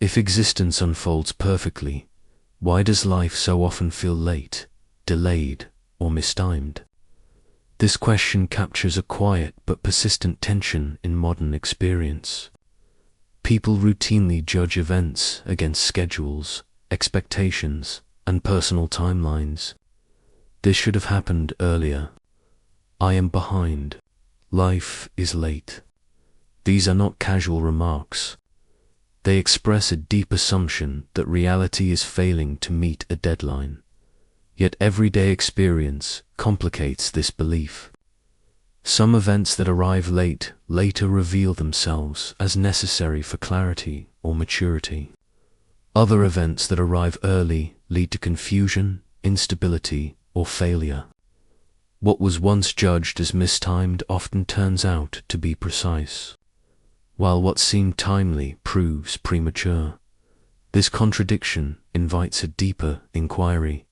If existence unfolds perfectly, why does life so often feel late, delayed, or mistimed? This question captures a quiet but persistent tension in modern experience. People routinely judge events against schedules, expectations, and personal timelines. This should have happened earlier. I am behind. Life is late. These are not casual remarks. They express a deep assumption that reality is failing to meet a deadline. Yet everyday experience complicates this belief. Some events that arrive late later reveal themselves as necessary for clarity or maturity. Other events that arrive early lead to confusion, instability, or failure. What was once judged as mistimed often turns out to be precise, while what seemed timely proves premature. This contradiction invites a deeper inquiry.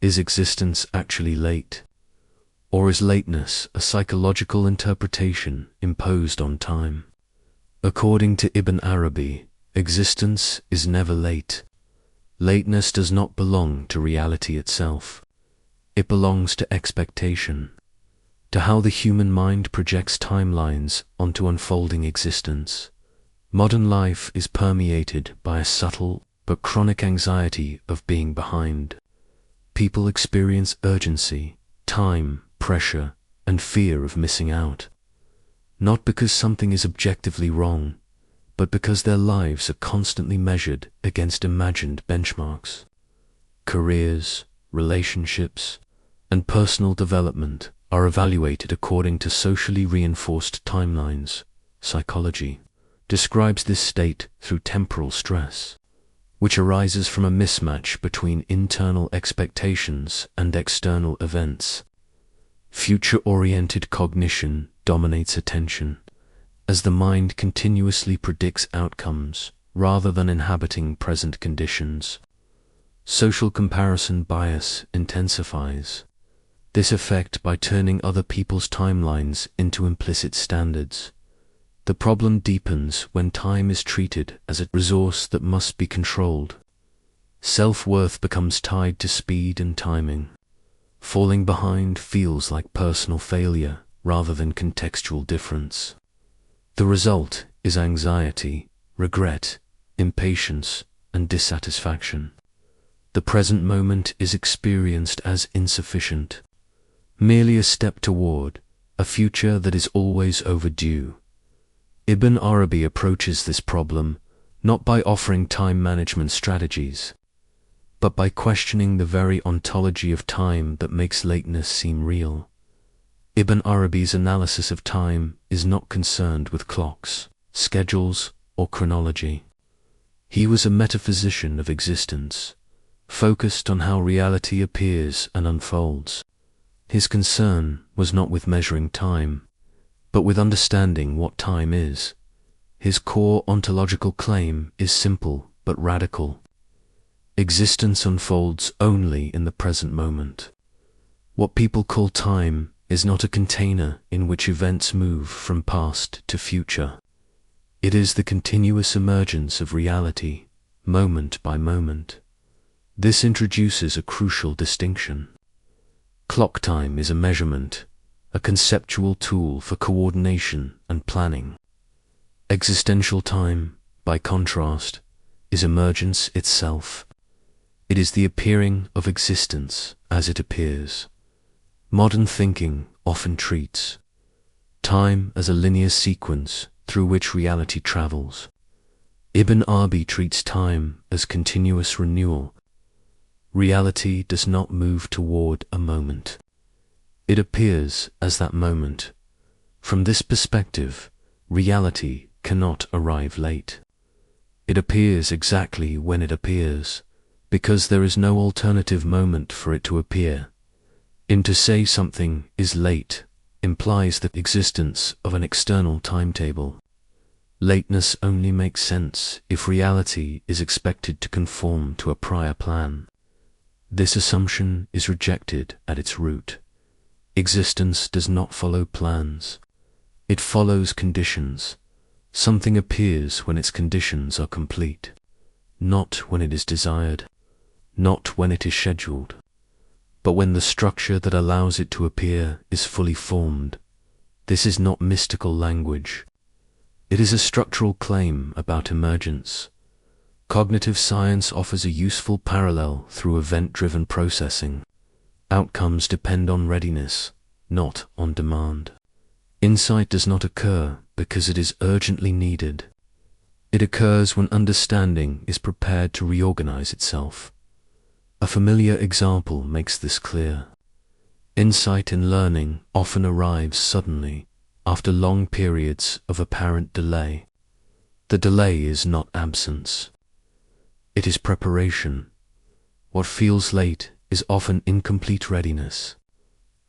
Is existence actually late? Or is lateness a psychological interpretation imposed on time? According to Ibn Arabi, existence is never late. Lateness does not belong to reality itself. It belongs to expectation, to how the human mind projects timelines onto unfolding existence. Modern life is permeated by a subtle but chronic anxiety of being behind. People experience urgency, time, pressure, and fear of missing out. Not because something is objectively wrong, but because their lives are constantly measured against imagined benchmarks. Careers, relationships, and personal development are evaluated according to socially reinforced timelines. Psychology describes this state through temporal stress, which arises from a mismatch between internal expectations and external events. Future-oriented cognition dominates attention, as the mind continuously predicts outcomes rather than inhabiting present conditions. Social comparison bias intensifies this effect by turning other people's timelines into implicit standards. The problem deepens when time is treated as a resource that must be controlled. Self-worth becomes tied to speed and timing. Falling behind feels like personal failure rather than contextual difference. The result is anxiety, regret, impatience, and dissatisfaction. The present moment is experienced as insufficient, merely a step toward a future that is always overdue. Ibn Arabi approaches this problem not by offering time management strategies, but by questioning the very ontology of time that makes lateness seem real. Ibn Arabi's analysis of time is not concerned with clocks, schedules, or chronology. He was a metaphysician of existence, focused on how reality appears and unfolds. His concern was not with measuring time, but with understanding what time is. His core ontological claim is simple but radical. Existence unfolds only in the present moment. What people call time is not a container in which events move from past to future. It is the continuous emergence of reality, moment by moment. This introduces a crucial distinction. Clock time is a measurement, a conceptual tool for coordination and planning. Existential time, by contrast, is emergence itself. It is the appearing of existence as it appears. Modern thinking often treats time as a linear sequence through which reality travels. Ibn Arabi treats time as continuous renewal. Reality does not move toward a moment. It appears as that moment. From this perspective, reality cannot arrive late. It appears exactly when it appears, because there is no alternative moment for it to appear. To say something is late implies the existence of an external timetable. Lateness only makes sense if reality is expected to conform to a prior plan. This assumption is rejected at its root. Existence does not follow plans. It follows conditions. Something appears when its conditions are complete. not when it is desired, not when it is scheduled, but when the structure that allows it to appear is fully formed. This is not mystical language. It is a structural claim about emergence. Cognitive science offers a useful parallel through event-driven processing. Outcomes depend on readiness, not on demand. Insight does not occur because it is urgently needed. It occurs when understanding is prepared to reorganize itself. A familiar example makes this clear. Insight in learning often arrives suddenly, after long periods of apparent delay. The delay is not absence. It is preparation. What feels late is often incomplete readiness.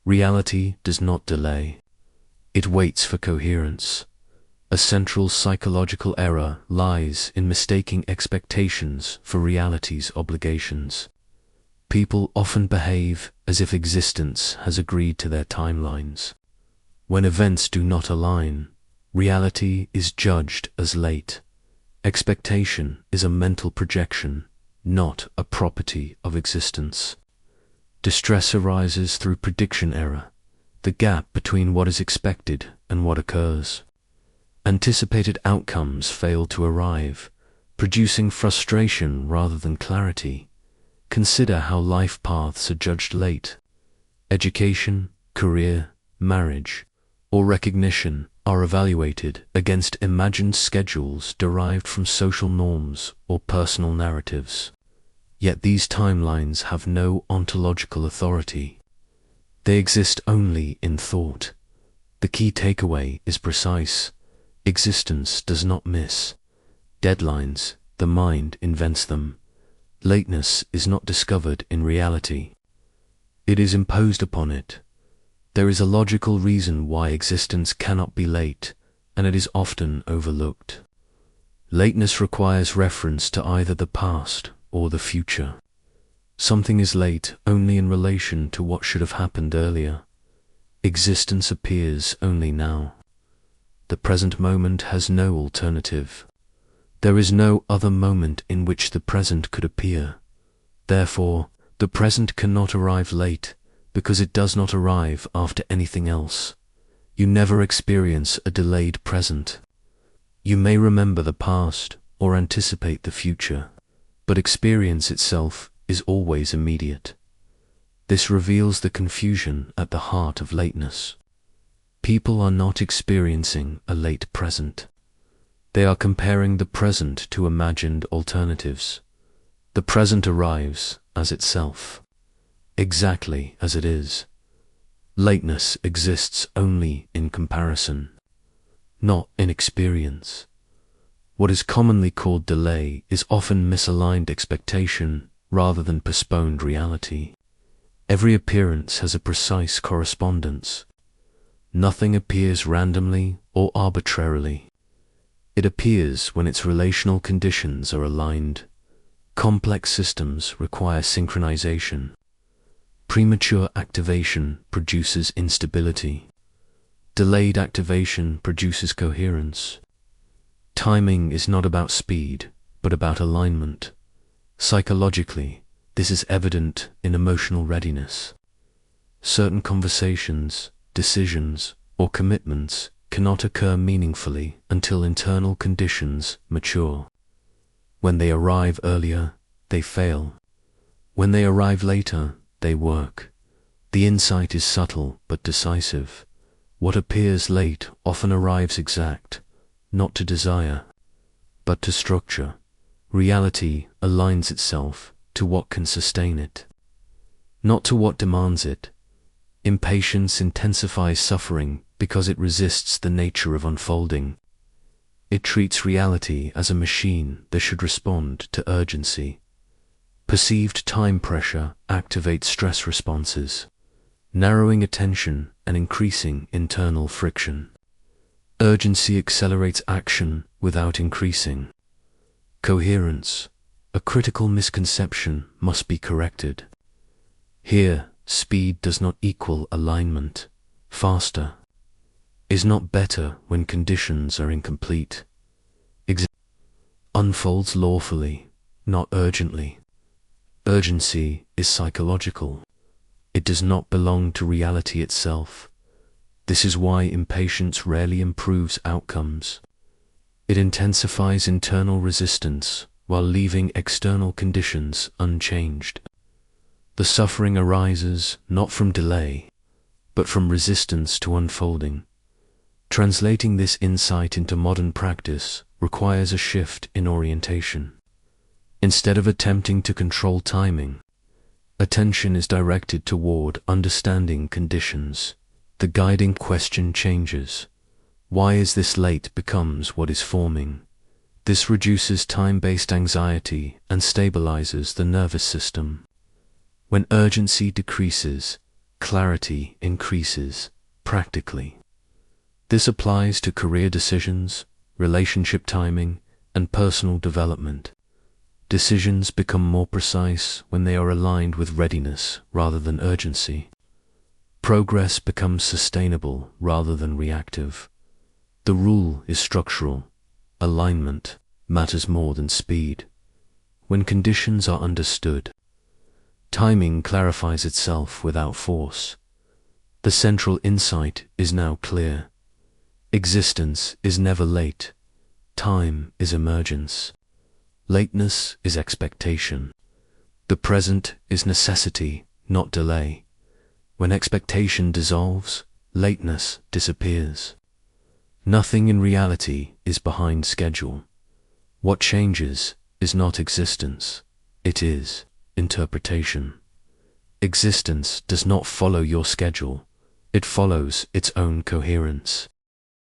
Reality does not delay. It waits for coherence. A central psychological error lies in mistaking expectations for reality's obligations. People often behave as if existence has agreed to their timelines. When events do not align, reality is judged as late. Expectation is a mental projection, not a property of existence. Distress arises through prediction error, the gap between what is expected and what occurs. Anticipated outcomes fail to arrive, producing frustration rather than clarity. Consider how life paths are judged late. Education, career, marriage, or recognition are evaluated against imagined schedules derived from social norms or personal narratives. Yet these timelines have no ontological authority. They exist only in thought. The key takeaway is precise. Existence does not miss. Deadlines, the mind invents them. Lateness is not discovered in reality. It is imposed upon it. There is a logical reason why existence cannot be late, and it is often overlooked. Lateness requires reference to either the past or the future. Something is late only in relation to what should have happened earlier. Existence appears only now. The present moment has no alternative. There is no other moment in which the present could appear. Therefore, the present cannot arrive late, because it does not arrive after anything else. You never experience a delayed present. You may remember the past or anticipate the future, but experience itself is always immediate. This reveals the confusion at the heart of lateness. People are not experiencing a late present. They are comparing the present to imagined alternatives. The present arrives as itself, exactly as it is. Lateness exists only in comparison, not in experience. What is commonly called delay is often misaligned expectation rather than postponed reality. Every appearance has a precise correspondence. Nothing appears randomly or arbitrarily. It appears when its relational conditions are aligned. Complex systems require synchronization. Premature activation produces instability. Delayed activation produces coherence. Timing is not about speed, but about alignment. Psychologically, this is evident in emotional readiness. Certain conversations, decisions, or commitments cannot occur meaningfully until internal conditions mature. When they arrive earlier, they fail. When they arrive later, they work. The insight is subtle but decisive. What appears late often arrives exact, not to desire, but to structure. Reality aligns itself to what can sustain it, not to what demands it. Impatience intensifies suffering because it resists the nature of unfolding. It treats reality as a machine that should respond to urgency. Perceived time pressure activates stress responses, narrowing attention and increasing internal friction. Urgency accelerates action without increasing. Coherence, a critical misconception, must be corrected. Here, speed does not equal alignment. Faster is not better when conditions are incomplete. Unfolds lawfully, not urgently. Urgency is psychological. It does not belong to reality itself. This is why impatience rarely improves outcomes. It intensifies internal resistance while leaving external conditions unchanged. The suffering arises not from delay, but from resistance to unfolding. Translating this insight into modern practice requires a shift in orientation. Instead of attempting to control timing, attention is directed toward understanding conditions. The guiding question changes. Why is this late becomes what is forming. This reduces time-based anxiety and stabilizes the nervous system. When urgency decreases, clarity increases, practically. This applies to career decisions, relationship timing, and personal development. Decisions become more precise when they are aligned with readiness rather than urgency. Progress becomes sustainable rather than reactive. The rule is structural. Alignment matters more than speed. When conditions are understood, timing clarifies itself without force. The central insight is now clear. Existence is never late. Time is emergence. Lateness is expectation. The present is necessity, not delay. When expectation dissolves, lateness disappears. Nothing in reality is behind schedule. What changes is not existence, it is interpretation. Existence does not follow your schedule, it follows its own coherence.